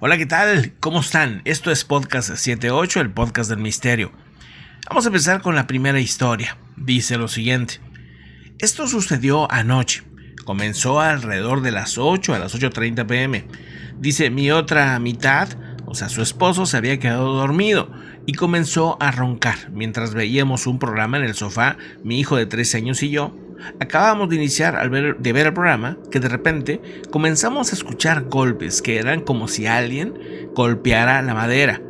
Hola, ¿qué tal? ¿Cómo están? Esto es Podcast 78, el podcast del misterio. Vamos a empezar con la primera historia. Dice lo siguiente. Esto sucedió anoche. Comenzó alrededor de las 8 a las 8:30 pm. Dice, mi otra mitad, o sea, su esposo, se había quedado dormido y comenzó a roncar mientras veíamos un programa en el sofá, mi hijo de 13 años y yo. Acabamos de iniciar de ver el programa que de repente comenzamos a escuchar golpes que eran como si alguien golpeara la madera,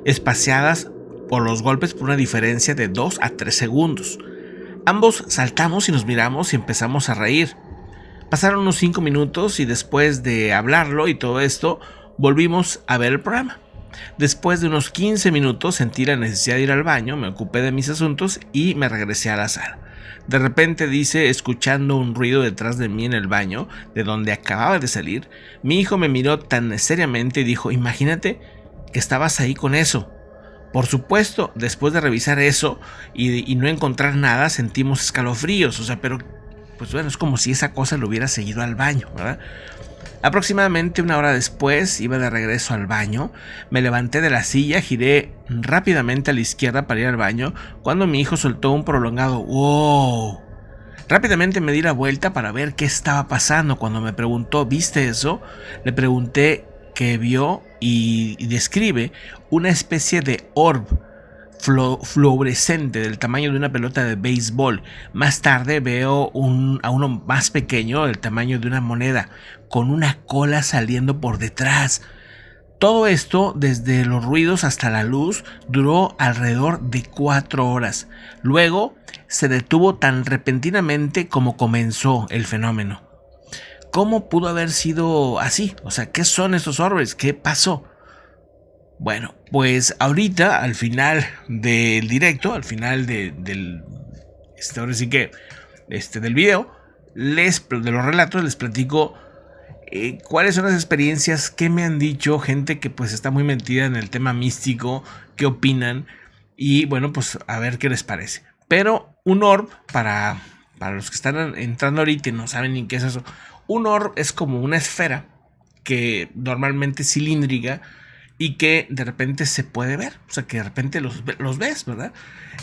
espaciadas por los golpes por una diferencia de 2 a 3 segundos. Ambos saltamos y nos miramos y empezamos a reír. Pasaron unos 5 minutos y después de hablarlo y todo esto, volvimos a ver el programa. Después de unos 15 minutos sentí la necesidad de ir al baño, me ocupé de mis asuntos y me regresé a la sala. De repente, dice, escuchando un ruido detrás de mí en el baño, de donde acababa de salir, mi hijo me miró tan seriamente y dijo, imagínate que estabas ahí con eso. Por supuesto, después de revisar eso y no encontrar nada, sentimos escalofríos, pero pues bueno, es como si esa cosa lo hubiera seguido al baño, ¿verdad? Aproximadamente una hora después iba de regreso al baño, me levanté de la silla, giré rápidamente a la izquierda para ir al baño, cuando mi hijo soltó un prolongado ¡wow! Rápidamente me di la vuelta para ver qué estaba pasando. Cuando me preguntó, ¿viste eso? Le pregunté qué vio y describe una especie de orb fluorescente del tamaño de una pelota de béisbol. Más tarde veo a uno más pequeño, del tamaño de una moneda, con una cola saliendo por detrás. Todo esto, desde los ruidos hasta la luz, duró alrededor de 4 horas. Luego se detuvo tan repentinamente como comenzó el fenómeno. ¿Cómo pudo haber sido así? ¿Qué son esos orbes? ¿Qué pasó? Bueno, pues ahorita, al final del directo, al final del ahora sí que del video, de los relatos, les platico cuáles son las experiencias que me han dicho gente que pues está muy metida en el tema místico, qué opinan y bueno, pues a ver qué les parece. Pero un orb, para los que están entrando ahorita y no saben ni qué es eso, un orb es como una esfera que normalmente es cilíndrica y que de repente se puede ver, que de repente los ves, ¿verdad?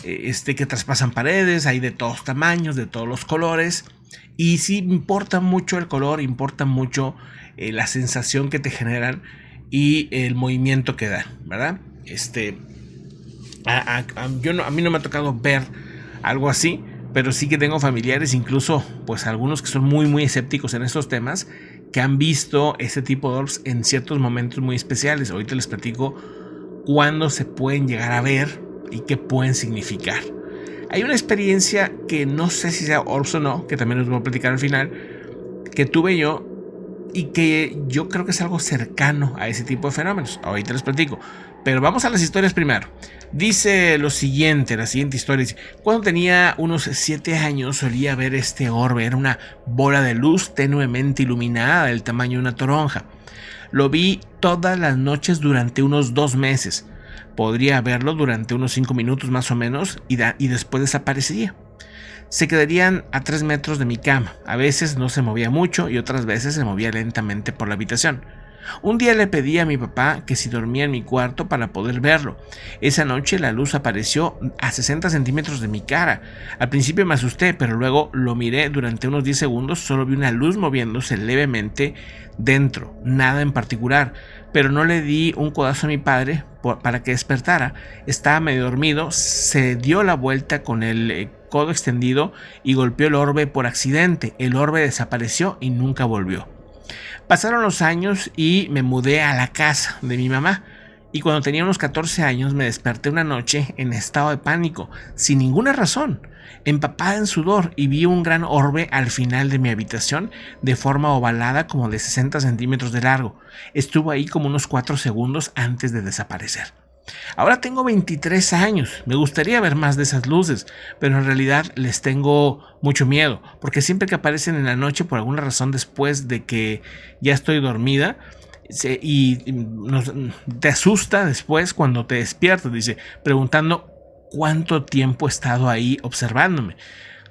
Que traspasan paredes, hay de todos tamaños, de todos los colores, y sí importa mucho el color, importa mucho la sensación que te generan y el movimiento que dan, ¿verdad? A mí no me ha tocado ver algo así, pero sí que tengo familiares, incluso pues algunos que son muy muy escépticos en estos temas, que han visto este tipo de orbs en ciertos momentos muy especiales. Ahorita les platico cuándo se pueden llegar a ver y qué pueden significar. Hay una experiencia que no sé si sea orbs o no, que también les voy a platicar al final, que tuve yo y que yo creo que es algo cercano a ese tipo de fenómenos. Ahorita les platico. Pero vamos a las historias primero. Dice lo siguiente, la siguiente historia dice, cuando tenía unos 7 años solía ver este orbe, era una bola de luz tenuemente iluminada del tamaño de una toronja. Lo vi todas las noches durante unos 2 meses. Podría verlo durante unos 5 minutos más o menos y después desaparecería. Se quedarían a 3 metros de mi cama. A veces no se movía mucho y otras veces se movía lentamente por la habitación. Un día le pedí a mi papá que si dormía en mi cuarto para poder verlo. Esa noche la luz apareció a 60 centímetros de mi cara. Al principio me asusté, pero luego lo miré durante unos 10 segundos. Solo vi una luz moviéndose levemente dentro, nada en particular. Pero no le di un codazo a mi padre para que despertara. Estaba medio dormido, se dio la vuelta con el codo extendido y golpeó el orbe por accidente. El orbe desapareció y nunca volvió. Pasaron los años y me mudé a la casa de mi mamá. Y cuando tenía unos 14 años me desperté una noche en estado de pánico, sin ninguna razón, empapada en sudor, y vi un gran orbe al final de mi habitación de forma ovalada como de 60 centímetros de largo. Estuvo ahí como unos 4 segundos antes de desaparecer. Ahora tengo 23 años, me gustaría ver más de esas luces, pero en realidad les tengo mucho miedo, porque siempre que aparecen en la noche por alguna razón después de que ya estoy dormida, te asusta después cuando te despiertas, dice, preguntando cuánto tiempo he estado ahí observándome.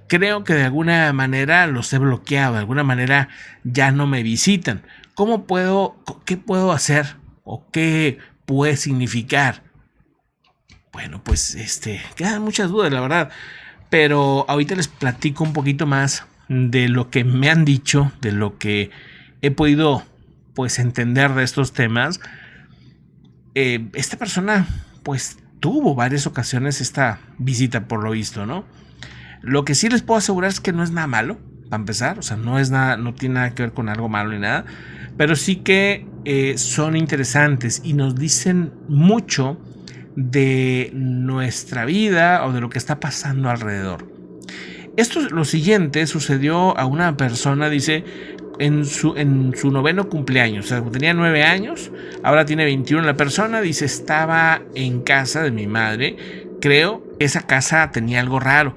Creo que de alguna manera los he bloqueado, de alguna manera ya no me visitan. ¿Qué puedo hacer o qué puede significar? Bueno, pues quedan muchas dudas, la verdad. Pero ahorita les platico un poquito más de lo que me han dicho, de lo que he podido pues entender de estos temas. Esta persona pues tuvo varias ocasiones esta visita, por lo visto, ¿no? Lo que sí les puedo asegurar es que no es nada malo, para empezar. O sea, no es nada, no tiene nada que ver con algo malo ni nada. Pero sí que son interesantes y nos dicen mucho de nuestra vida o de lo que está pasando alrededor. Lo siguiente sucedió a una persona, dice, en su 9º cumpleaños. O sea, tenía 9 años, ahora tiene 21 la persona. Dice, estaba en casa de mi madre. Creo que esa casa tenía algo raro.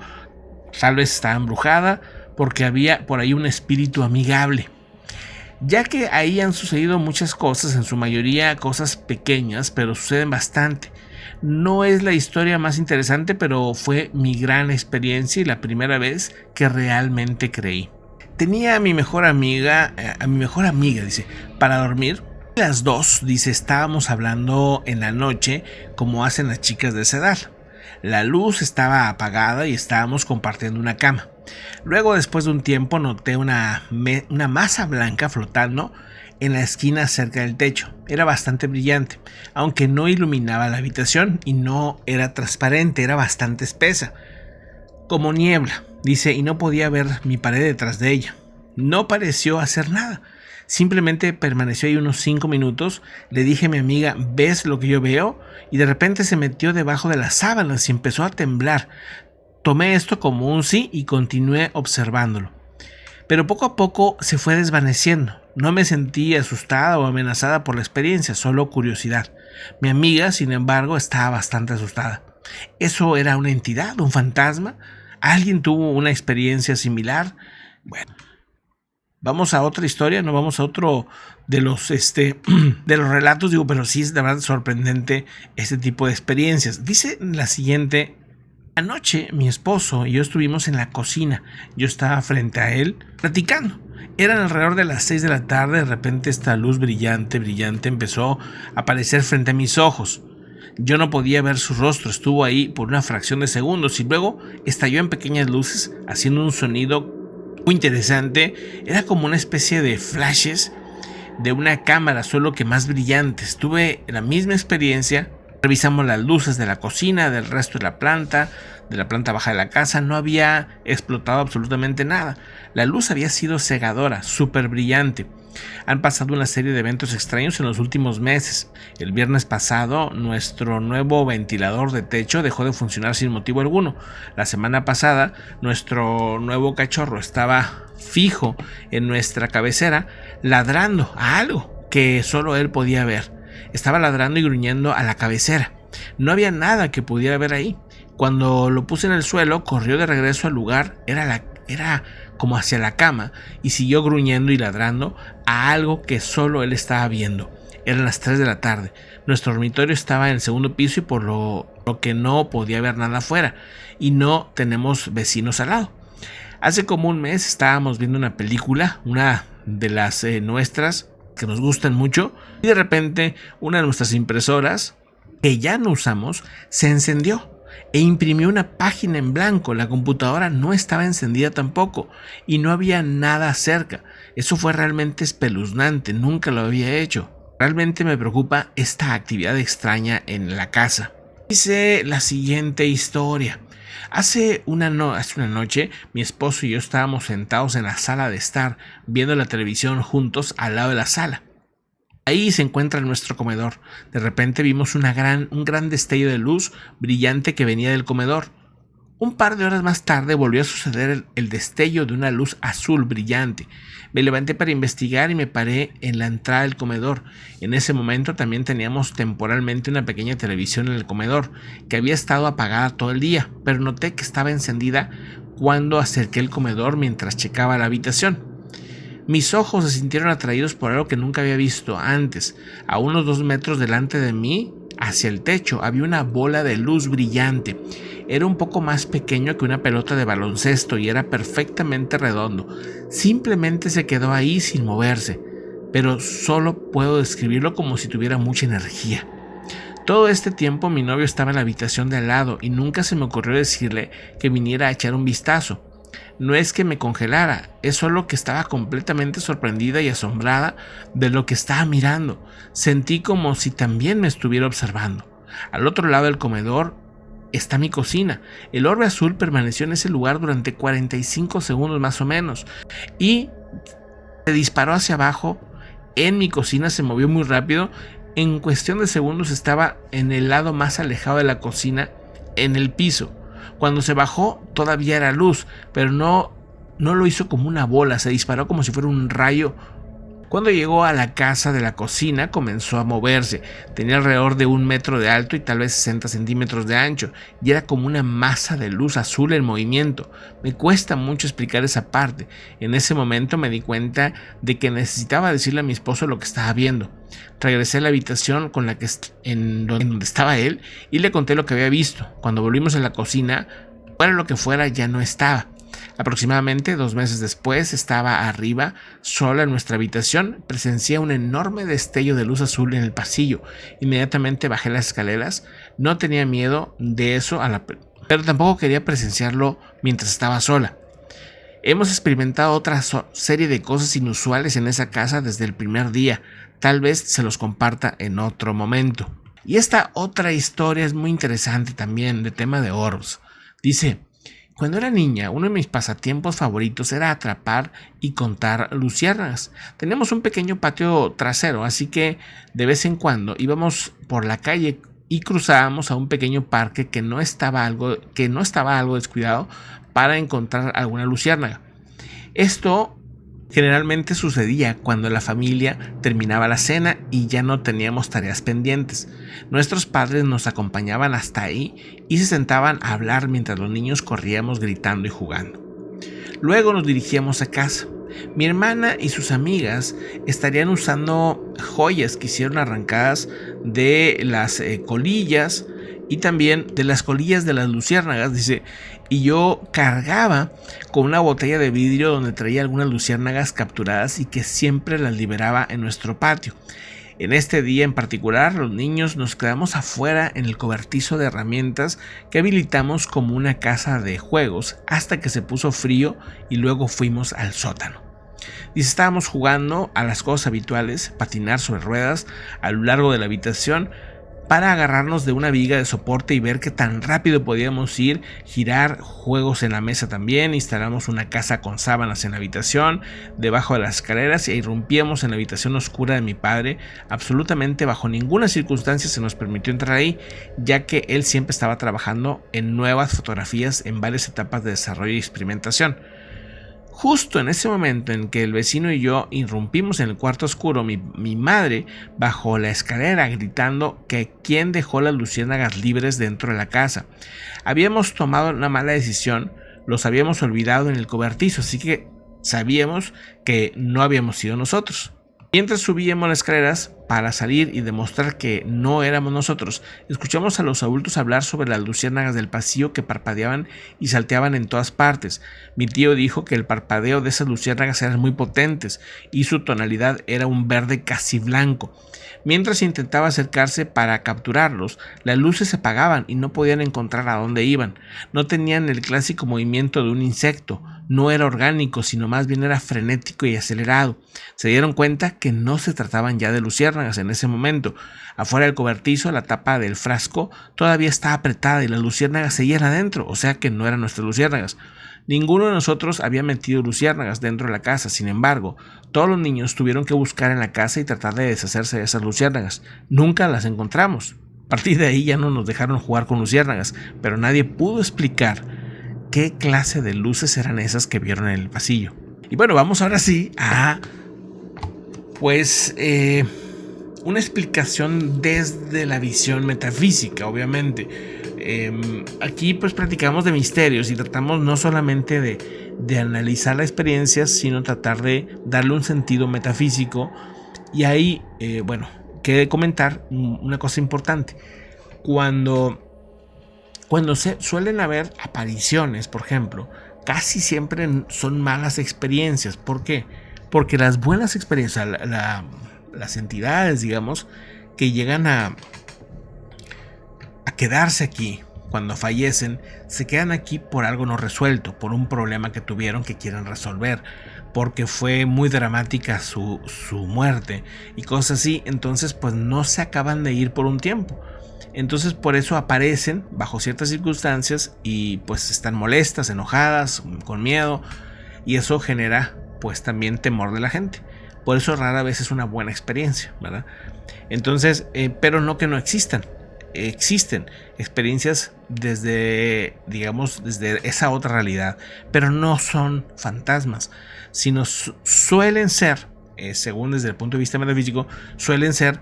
Tal vez estaba embrujada porque había por ahí un espíritu amigable. Ya que ahí han sucedido muchas cosas, en su mayoría cosas pequeñas, pero suceden bastante. No es la historia más interesante, pero fue mi gran experiencia y la primera vez que realmente creí. Tenía a mi mejor amiga, dice, para dormir. Las dos, dice, estábamos hablando en la noche como hacen las chicas de esa edad. La luz estaba apagada y estábamos compartiendo una cama. Luego, después de un tiempo, noté una masa blanca flotando en la esquina cerca del techo. Era bastante brillante, aunque no iluminaba la habitación y no era transparente, era bastante espesa, como niebla, dice, y no podía ver mi pared detrás de ella. No pareció hacer nada, simplemente permaneció ahí unos 5 minutos. Le dije a mi amiga, ¿ves lo que yo veo? Y de repente se metió debajo de las sábanas y empezó a temblar. Tomé esto como un sí y continué observándolo. Pero poco a poco se fue desvaneciendo. No me sentí asustada o amenazada por la experiencia, solo curiosidad. Mi amiga, sin embargo, estaba bastante asustada. ¿Eso era una entidad, un fantasma? ¿Alguien tuvo una experiencia similar? Bueno, vamos a otra historia, no vamos a otro de los de los relatos, digo, pero sí es de verdad sorprendente este tipo de experiencias. Dice la siguiente: anoche mi esposo y yo estuvimos en la cocina. Yo estaba frente a él platicando. Eran alrededor de las 6 de la tarde. De repente esta luz brillante empezó a aparecer frente a mis ojos. Yo no podía ver su rostro, estuvo ahí por una fracción de segundos y luego estalló en pequeñas luces haciendo un sonido muy interesante. Era como una especie de flashes de una cámara, solo que más brillantes. Tuve la misma experiencia. Revisamos las luces de la cocina, del resto de la planta baja de la casa. No había explotado absolutamente nada. La luz había sido cegadora, súper brillante. Han pasado una serie de eventos extraños en los últimos meses. El viernes pasado, nuestro nuevo ventilador de techo dejó de funcionar sin motivo alguno. La semana pasada, nuestro nuevo cachorro estaba fijo en nuestra cabecera, ladrando a algo que solo él podía ver. Estaba ladrando y gruñendo a la cabecera. No había nada que pudiera ver ahí. Cuando lo puse en el suelo, corrió de regreso al lugar, era como hacia la cama, y siguió gruñendo y ladrando a algo que solo él estaba viendo. Eran las 3 de la tarde. Nuestro dormitorio estaba en el segundo piso y por lo que no podía ver nada afuera, y no tenemos vecinos al lado. Hace como un mes estábamos viendo una película, una de las nuestras, que nos gustan mucho, y de repente una de nuestras impresoras, que ya no usamos, se encendió e imprimió una página en blanco. La computadora no estaba encendida tampoco y no había nada cerca. Eso fue realmente espeluznante, nunca lo había hecho. Realmente me preocupa esta actividad extraña en la casa. Dice la siguiente historia. Hace una noche, mi esposo y yo estábamos sentados en la sala de estar, viendo la televisión juntos al lado de la sala. Ahí se encuentra nuestro comedor. De repente vimos un gran destello de luz brillante que venía del comedor. Un par de horas más tarde volvió a suceder el destello de una luz azul brillante. Me levanté para investigar y me paré en la entrada del comedor. En ese momento también teníamos temporalmente una pequeña televisión en el comedor, que había estado apagada todo el día, pero noté que estaba encendida cuando acerqué el comedor mientras checaba la habitación. Mis ojos se sintieron atraídos por algo que nunca había visto antes. A unos 2 metros delante de mí, hacia el techo, había una bola de luz brillante. Era un poco más pequeño que una pelota de baloncesto y era perfectamente redondo. Simplemente se quedó ahí sin moverse. pero solo puedo describirlo como si tuviera mucha energía. Todo este tiempo mi novio estaba en la habitación de al lado y nunca se me ocurrió decirle que viniera a echar un vistazo. No es que me congelara, es solo que estaba completamente sorprendida y asombrada de lo que estaba mirando. Sentí como si también me estuviera observando. Al otro lado del comedor está mi cocina. El orbe azul permaneció en ese lugar durante 45 segundos más o menos y se disparó hacia abajo. En mi cocina se movió muy rápido. En cuestión de segundos estaba en el lado más alejado de la cocina, en el piso. Cuando se bajó todavía era luz, pero no lo hizo como una bola, se disparó como si fuera un rayo. Cuando llegó a la casa de la cocina comenzó a moverse. Tenía alrededor de 1 metro de alto y tal vez 60 centímetros de ancho, y era como una masa de luz azul en movimiento. Me cuesta mucho explicar esa parte. En ese momento me di cuenta de que necesitaba decirle a mi esposo lo que estaba viendo. Regresé a la habitación en donde estaba él y le conté lo que había visto. Cuando volvimos a la cocina, fuera lo que fuera, ya no estaba. Aproximadamente 2 meses después estaba arriba, sola en nuestra habitación. Presencié un enorme destello de luz azul en el pasillo. Inmediatamente bajé las escaleras. No tenía miedo de eso, pero tampoco quería presenciarlo mientras estaba sola. Hemos experimentado otra serie de cosas inusuales en esa casa desde el primer día. Tal vez se los comparta en otro momento. Y esta otra historia es muy interesante también, de tema de orbs. Dice: cuando era niña, uno de mis pasatiempos favoritos era atrapar y contar luciérnagas. Tenemos un pequeño patio trasero, así que de vez en cuando íbamos por la calle y cruzábamos a un pequeño parque que no estaba algo descuidado para encontrar alguna luciérnaga. Esto generalmente sucedía cuando la familia terminaba la cena y ya no teníamos tareas pendientes. Nuestros padres nos acompañaban hasta ahí y se sentaban a hablar mientras los niños corríamos gritando y jugando. Luego nos dirigíamos a casa. Mi hermana y sus amigas estarían usando joyas que hicieron arrancadas de las colillas y también de las colillas de las luciérnagas, dice, y yo cargaba con una botella de vidrio donde traía algunas luciérnagas capturadas y que siempre las liberaba en nuestro patio. En este día en particular, los niños nos quedamos afuera en el cobertizo de herramientas que habilitamos como una casa de juegos hasta que se puso frío y luego fuimos al sótano. Dice, estábamos jugando a las cosas habituales, patinar sobre ruedas a lo largo de la habitación, para agarrarnos de una viga de soporte y ver qué tan rápido podíamos ir, girar juegos en la mesa también. Instalamos una casa con sábanas en la habitación, debajo de las escaleras, y irrumpíamos en la habitación oscura de mi padre. Absolutamente bajo ninguna circunstancia se nos permitió entrar ahí, ya que él siempre estaba trabajando en nuevas fotografías en varias etapas de desarrollo y experimentación. Justo en ese momento en que el vecino y yo irrumpimos en el cuarto oscuro, mi madre bajó la escalera gritando que quién dejó las luciérnagas libres dentro de la casa. Habíamos tomado una mala decisión, los habíamos olvidado en el cobertizo, así que sabíamos que no habíamos sido nosotros. Mientras subíamos las escaleras para salir y demostrar que no éramos nosotros, escuchamos a los adultos hablar sobre las luciérnagas del pasillo que parpadeaban y salteaban en todas partes. Mi tío dijo que el parpadeo de esas luciérnagas eran muy potentes y su tonalidad era un verde casi blanco. Mientras intentaba acercarse para capturarlos, las luces se apagaban y no podían encontrar a dónde iban. No tenían el clásico movimiento de un insecto. No era orgánico, sino más bien era frenético y acelerado. Se dieron cuenta que no se trataban ya de luciérnagas en ese momento. Afuera del cobertizo, la tapa del frasco todavía estaba apretada y las luciérnagas seguían adentro, o sea que no eran nuestras luciérnagas. Ninguno de nosotros había metido luciérnagas dentro de la casa. Sin embargo, todos los niños tuvieron que buscar en la casa y tratar de deshacerse de esas luciérnagas. Nunca las encontramos. A partir de ahí ya no nos dejaron jugar con luciérnagas, pero nadie pudo explicar qué clase de luces eran esas que vieron en el pasillo. Y bueno, vamos ahora sí a una explicación desde la visión metafísica, obviamente. Aquí pues platicamos de misterios y tratamos no solamente de analizar la experiencia, sino tratar de darle un sentido metafísico. Y ahí, quiero comentar una cosa importante. Cuando suelen haber apariciones, por ejemplo, casi siempre son malas experiencias. ¿Por qué? Porque las buenas experiencias, las entidades, digamos, que llegan a quedarse aquí cuando fallecen, se quedan aquí por algo no resuelto, por un problema que tuvieron que quieren resolver, porque fue muy dramática su muerte y cosas así. Entonces pues no se acaban de ir por un tiempo. Entonces por eso aparecen bajo ciertas circunstancias y pues están molestas, enojadas, con miedo, y eso genera pues también temor de la gente. Por eso rara vez es una buena experiencia, ¿verdad? Entonces, pero no que no existan. Existen experiencias desde, digamos, desde esa otra realidad, pero no son fantasmas, sino suelen ser, según desde el punto de vista metafísico, suelen ser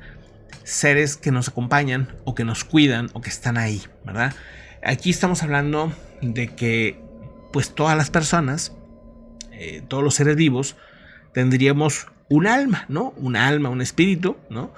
seres que nos acompañan o que nos cuidan o que están ahí, ¿verdad? Aquí estamos hablando de que pues todas las personas, todos los seres vivos, tendríamos un alma, ¿no? Un alma, un espíritu, ¿no?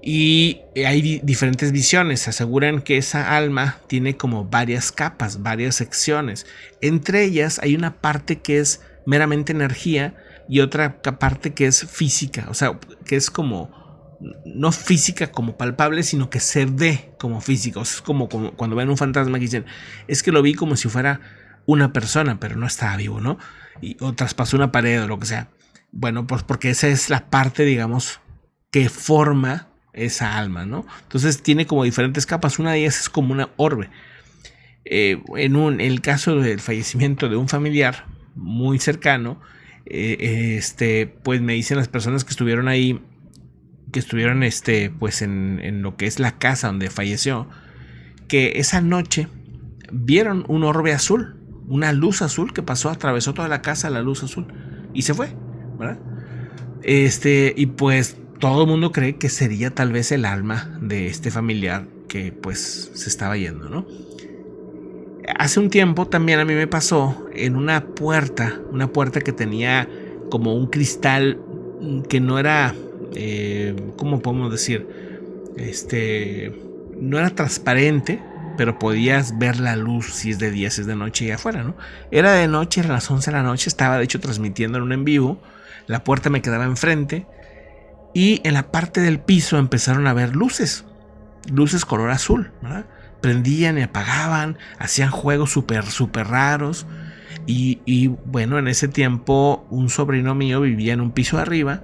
Y hay diferentes visiones. Aseguran que esa alma tiene como varias capas, varias secciones. Entre ellas hay una parte que es meramente energía y otra parte que es física. O sea, que es como, no física como palpable, sino que se ve como física. O sea, es como cuando ven un fantasma que dicen, es que lo vi como si fuera una persona, pero no estaba vivo, ¿no? O traspasó una pared o lo que sea. Bueno, pues porque esa es la parte, digamos, que forma esa alma, ¿no? Entonces tiene como diferentes capas. Una de ellas es como una orbe. En el caso del fallecimiento de un familiar muy cercano, pues me dicen las personas que estuvieron ahí, que estuvieron pues en lo que es la casa donde falleció, que esa noche vieron un orbe azul, una luz azul que pasó, atravesó toda la casa, la luz azul, y se fue, ¿verdad? Y pues todo el mundo cree que sería tal vez el alma de este familiar que pues se estaba yendo, ¿no? Hace un tiempo también a mí me pasó en una puerta que tenía como un cristal que no era, ¿cómo podemos decir? No era transparente, pero podías ver la luz si es de día, si es de noche y afuera, ¿no? Era de noche, eran las 11 de la noche, estaba de hecho transmitiendo en un en vivo, la puerta me quedaba enfrente. Y en la parte del piso empezaron a ver luces color azul, ¿verdad? Prendían y apagaban, hacían juegos súper raros. Y bueno, en ese tiempo un sobrino mío vivía en un piso de arriba,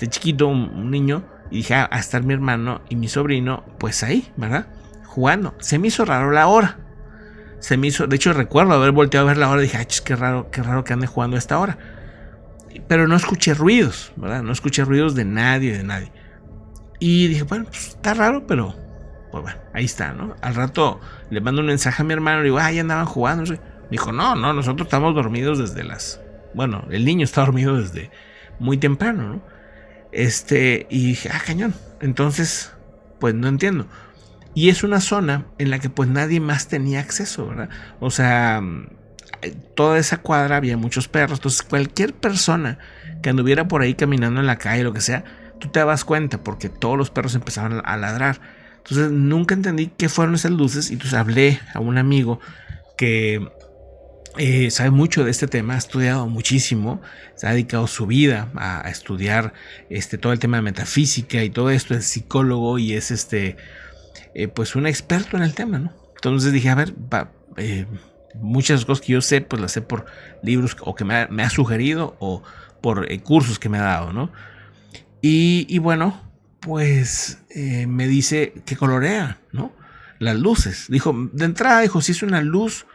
chiquito, un niño, y dije, a estar mi hermano y mi sobrino, pues ahí, ¿verdad? Jugando. Se me hizo raro la hora. De hecho recuerdo haber volteado a ver la hora y dije, ay, qué raro que ande jugando a esta hora. Pero no escuché ruidos, ¿verdad? No escuché ruidos de nadie. Y dije, bueno, pues está raro, pero pues bueno, ahí está, ¿no? Al rato le mando un mensaje a mi hermano y digo, ya andaban jugando. Me dijo, no, nosotros estamos dormidos desde bueno, el niño está dormido desde muy temprano, ¿no? Y dije, cañón. Entonces, pues no entiendo. Y es una zona en la que pues nadie más tenía acceso, ¿verdad? O sea, toda esa cuadra había muchos perros. Entonces cualquier persona que anduviera por ahí caminando en la calle, lo que sea, tú te dabas cuenta porque todos los perros empezaban a ladrar. Entonces nunca entendí qué fueron esas luces. Y entonces hablé a un amigo que sabe mucho de este tema, ha estudiado muchísimo, se ha dedicado su vida a estudiar todo el tema de metafísica y todo esto, es psicólogo y es pues un experto en el tema, ¿no? Entonces dije, a ver, muchas cosas que yo sé, pues las sé por libros o que me ha sugerido o por cursos que me ha dado, ¿no? Y bueno, pues me dice que colorea, ¿no? Las luces. Dijo, de entrada, dijo, si es una luz,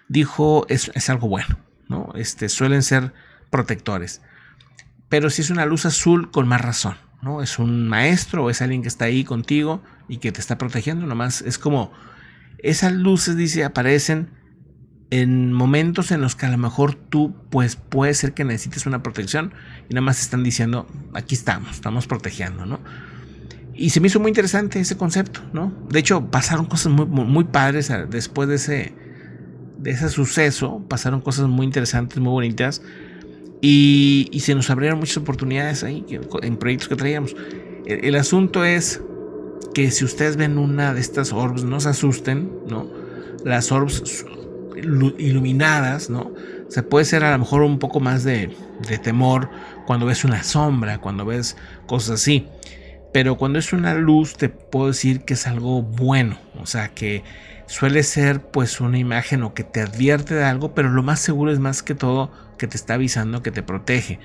dijo, es algo bueno, ¿no? Suelen ser protectores. Pero si es una luz azul, con más razón, ¿no? Es un maestro o es alguien que está ahí contigo y que te está protegiendo. Nomás es como, esas luces, dice, aparecen en momentos en los que a lo mejor tú, pues puede ser que necesites una protección y nada más te están diciendo, aquí estamos protegiendo, ¿no? Y se me hizo muy interesante ese concepto, ¿no? De hecho, pasaron cosas muy, muy padres después de ese suceso, pasaron cosas muy interesantes, muy bonitas, y se nos abrieron muchas oportunidades ahí en proyectos que traíamos. El asunto es que si ustedes ven una de estas orbs, no se asusten, ¿no? Las orbs iluminadas, ¿no? se puede ser a lo mejor un poco más de temor cuando ves una sombra, cuando ves cosas así. Pero cuando es una luz te puedo decir que es algo bueno, o sea que suele ser pues una imagen o que te advierte de algo, pero lo más seguro es más que todo que te está avisando, que te protege.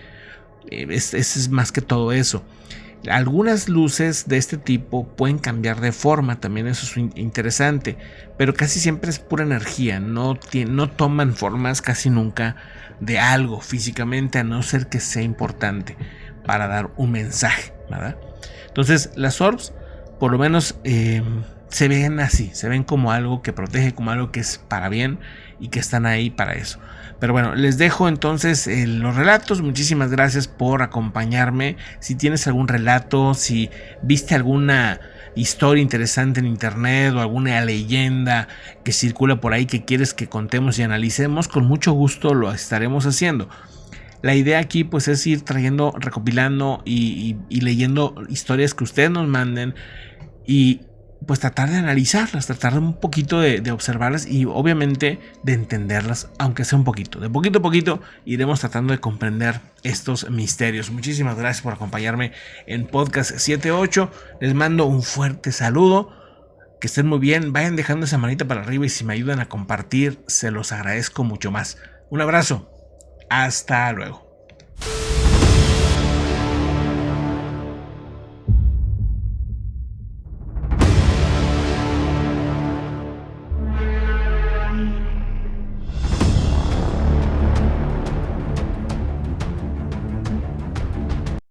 Es más que todo eso. Algunas luces de este tipo pueden cambiar de forma, también eso es interesante, pero casi siempre es pura energía, no toman formas casi nunca de algo físicamente, a no ser que sea importante para dar un mensaje, ¿verdad? Entonces las orbs por lo menos se ven así, se ven como algo que protege, como algo que es para bien y que están ahí para eso. Pero bueno, les dejo entonces los relatos. Muchísimas gracias por acompañarme. Si tienes algún relato, si viste alguna historia interesante en internet o alguna leyenda que circula por ahí que quieres que contemos y analicemos, con mucho gusto lo estaremos haciendo. La idea aquí pues es ir trayendo, recopilando y leyendo historias que ustedes nos manden y pues tratar de analizarlas, tratar un poquito de observarlas y obviamente de entenderlas, aunque sea un poquito. De poquito a poquito iremos tratando de comprender estos misterios. Muchísimas gracias por acompañarme en Podcast 78. Les mando un fuerte saludo. Que estén muy bien. Vayan dejando esa manita para arriba y si me ayudan a compartir, se los agradezco mucho más. Un abrazo. Hasta luego.